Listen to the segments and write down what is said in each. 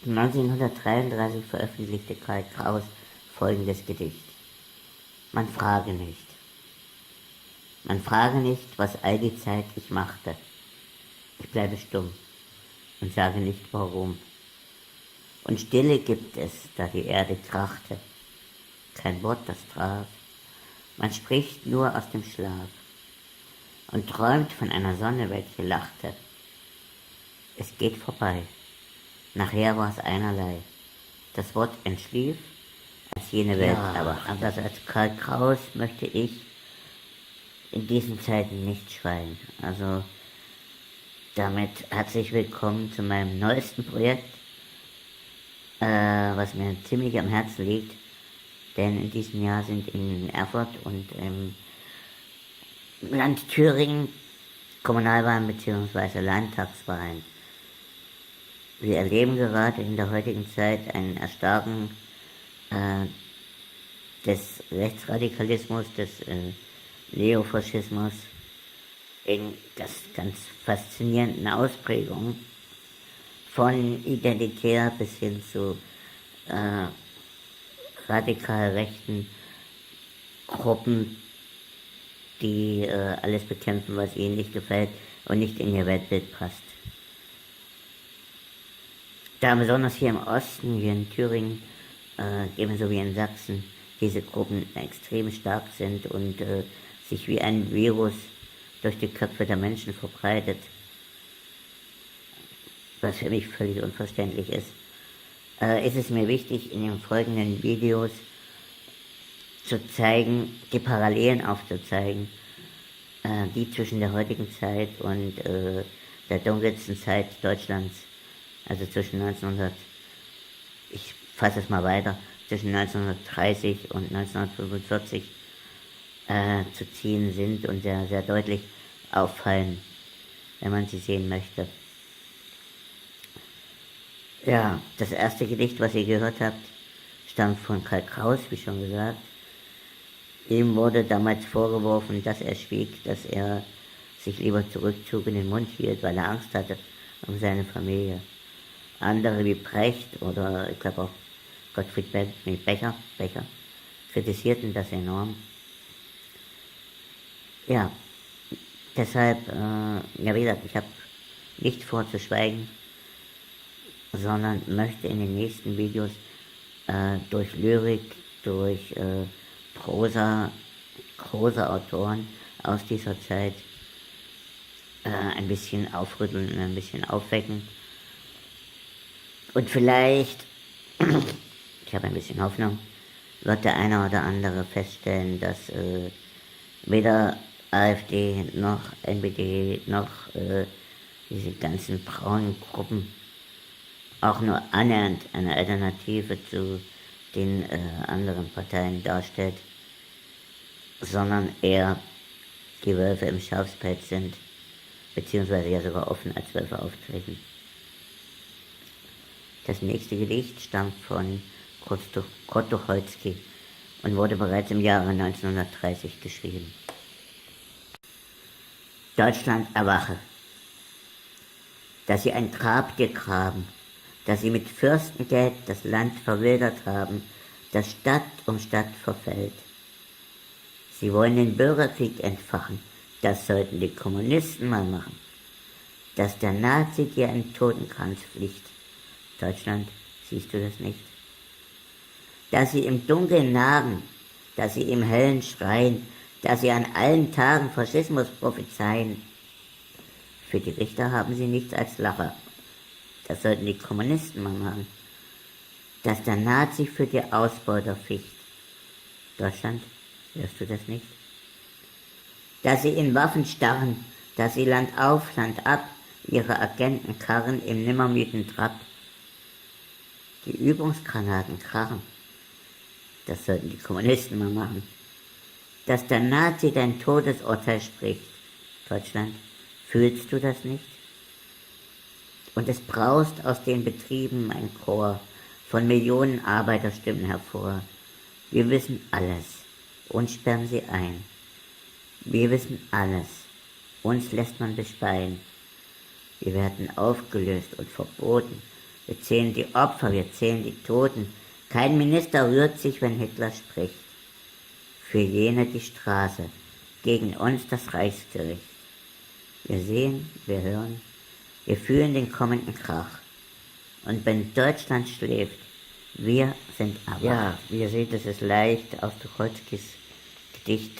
1933 veröffentlichte Karl Kraus folgendes Gedicht. Man frage nicht. Man frage nicht, was all die Zeit ich machte. Ich bleibe stumm und sage nicht warum. Und Stille gibt es, da die Erde krachte. Kein Wort, das traf. Man spricht nur aus dem Schlaf und träumt von einer Sonne, welche lachte. Es geht vorbei. Nachher war es einerlei. Das Wort entschlief, als jene Welt erwachte. Anders als Karl Kraus möchte ich in diesen Zeiten nicht schweigen. Also damit herzlich willkommen zu meinem neuesten Projekt, was mir ziemlich am Herzen liegt. Denn in diesem Jahr sind in Erfurt und im Land Thüringen Kommunalwahlen bzw. Landtagswahlen. Wir erleben gerade in der heutigen Zeit einen Erstarken des Rechtsradikalismus, des Neofaschismus in ganz faszinierenden Ausprägungen, von identitär bis hin zu radikal rechten Gruppen, die alles bekämpfen, was ihnen nicht gefällt und nicht in ihr Weltbild passt. Da besonders hier im Osten, hier in Thüringen, ebenso wie in Sachsen, diese Gruppen extrem stark sind und sich wie ein Virus durch die Köpfe der Menschen verbreitet, was für mich völlig unverständlich ist es mir wichtig, in den folgenden Videos zu zeigen, die Parallelen aufzuzeigen, die zwischen der heutigen Zeit und der dunkelsten Zeit Deutschlands, also zwischen ich fasse es mal weiter, zwischen 1930 und 1945 zu ziehen sind und sehr, sehr deutlich auffallen, wenn man sie sehen möchte. Ja, das erste Gedicht, was ihr gehört habt, stammt von Karl Kraus, wie schon gesagt. Ihm wurde damals vorgeworfen, dass er schwieg, dass er sich lieber zurückzog und den Mund hielt, weil er Angst hatte um seine Familie. Andere wie Brecht oder ich glaube auch Gottfried Becher kritisierten das enorm. Ja, deshalb, ja wie gesagt, ich habe nicht vor zu schweigen, sondern möchte in den nächsten Videos durch Lyrik, durch Prosa, große Autoren aus dieser Zeit ein bisschen aufrütteln und ein bisschen aufwecken. Und vielleicht, ich habe ein bisschen Hoffnung, wird der eine oder andere feststellen, dass weder AfD noch NPD noch diese ganzen braunen Gruppen auch nur annähernd eine Alternative zu den anderen Parteien darstellt, sondern eher die Wölfe im Schafspelz sind, beziehungsweise ja sogar offen als Wölfe auftreten. Das nächste Gedicht stammt von Kurt Tucholsky und wurde bereits im Jahre 1930 geschrieben. Deutschland, erwache, dass sie ein Grab dir graben, dass sie mit Fürstengeld das Land verwildert haben, das Stadt um Stadt verfällt. Sie wollen den Bürgerkrieg entfachen, das sollten die Kommunisten mal machen. Dass der Nazi dir einen Totenkranz fliegt. Deutschland, siehst du das nicht? Dass sie im Dunkeln nagen, dass sie im Hellen schreien, dass sie an allen Tagen Faschismus prophezeien. Für die Richter haben sie nichts als Lacher. Das sollten die Kommunisten mal machen. Dass der Nazi für die Ausbeuter ficht. Deutschland, hörst du das nicht? Dass sie in Waffen starren, dass sie Land auf, Land ab, ihre Agenten karren im nimmermüden Trab. Die Übungsgranaten krachen. Das sollten die Kommunisten mal machen. Dass der Nazi dein Todesurteil spricht. Deutschland, fühlst du das nicht? Und es braust aus den Betrieben ein Chor von Millionen Arbeiterstimmen hervor. Wir wissen alles, uns sperren sie ein. Wir wissen alles, uns lässt man bespeien. Wir werden aufgelöst und verboten, Wir zählen die Opfer, wir zählen die Toten. Kein Minister rührt sich, wenn Hitler spricht. Für jene die Straße, gegen uns das Reichsgericht. Wir sehen, wir hören, wir fühlen den kommenden Krach. Und wenn Deutschland schläft, wir sind erwacht. Ja, wie ihr seht, es ist leicht, aus Tucholskys Gedicht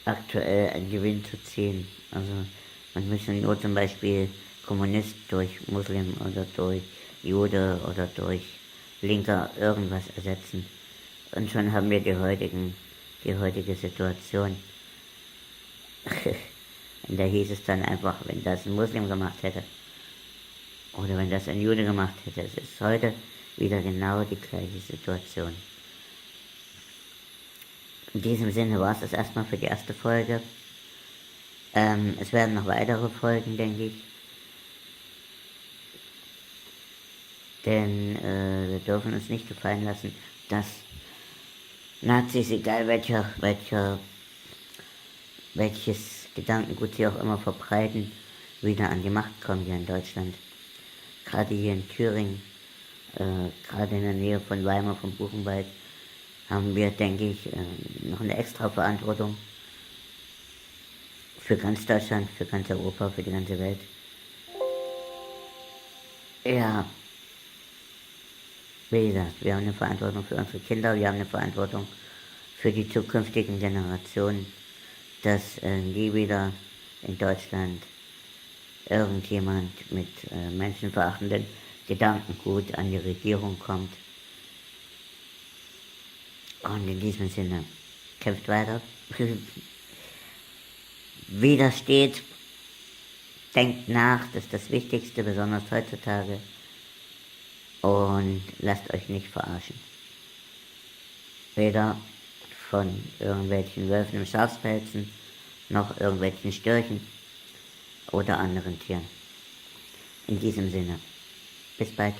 aktuell einen Gewinn zu ziehen. Also man müsse nur zum Beispiel Kommunist durch Muslim oder durch Jude oder durch Linker irgendwas ersetzen. Und schon haben wir die heutige Situation. Und da hieß es dann einfach, wenn das ein Muslim gemacht hätte, oder wenn das ein Jude gemacht hätte, es ist heute wieder genau die gleiche Situation. In diesem Sinne war es das erstmal für die erste Folge. Es werden noch weitere Folgen, denke ich. Denn wir dürfen uns nicht gefallen lassen, dass Nazis, egal welches Gedankengut sie auch immer verbreiten, wieder an die Macht kommen hier in Deutschland. Gerade hier in Thüringen, gerade in der Nähe von Weimar, vom Buchenwald, haben wir, denke ich, noch eine extra Verantwortung für ganz Deutschland, für ganz Europa, für die ganze Welt. Ja, wie gesagt, wir haben eine Verantwortung für unsere Kinder, wir haben eine Verantwortung für die zukünftigen Generationen, dass nie wieder in Deutschland irgendjemand mit menschenverachtenden Gedankengut an die Regierung kommt. Und in diesem Sinne, kämpft weiter, widersteht, denkt nach, das ist das Wichtigste, besonders heutzutage, und lasst euch nicht verarschen. Weder von irgendwelchen Wölfen im Schafspelzen, noch irgendwelchen Störchen oder anderen Tieren. In diesem Sinne, bis bald.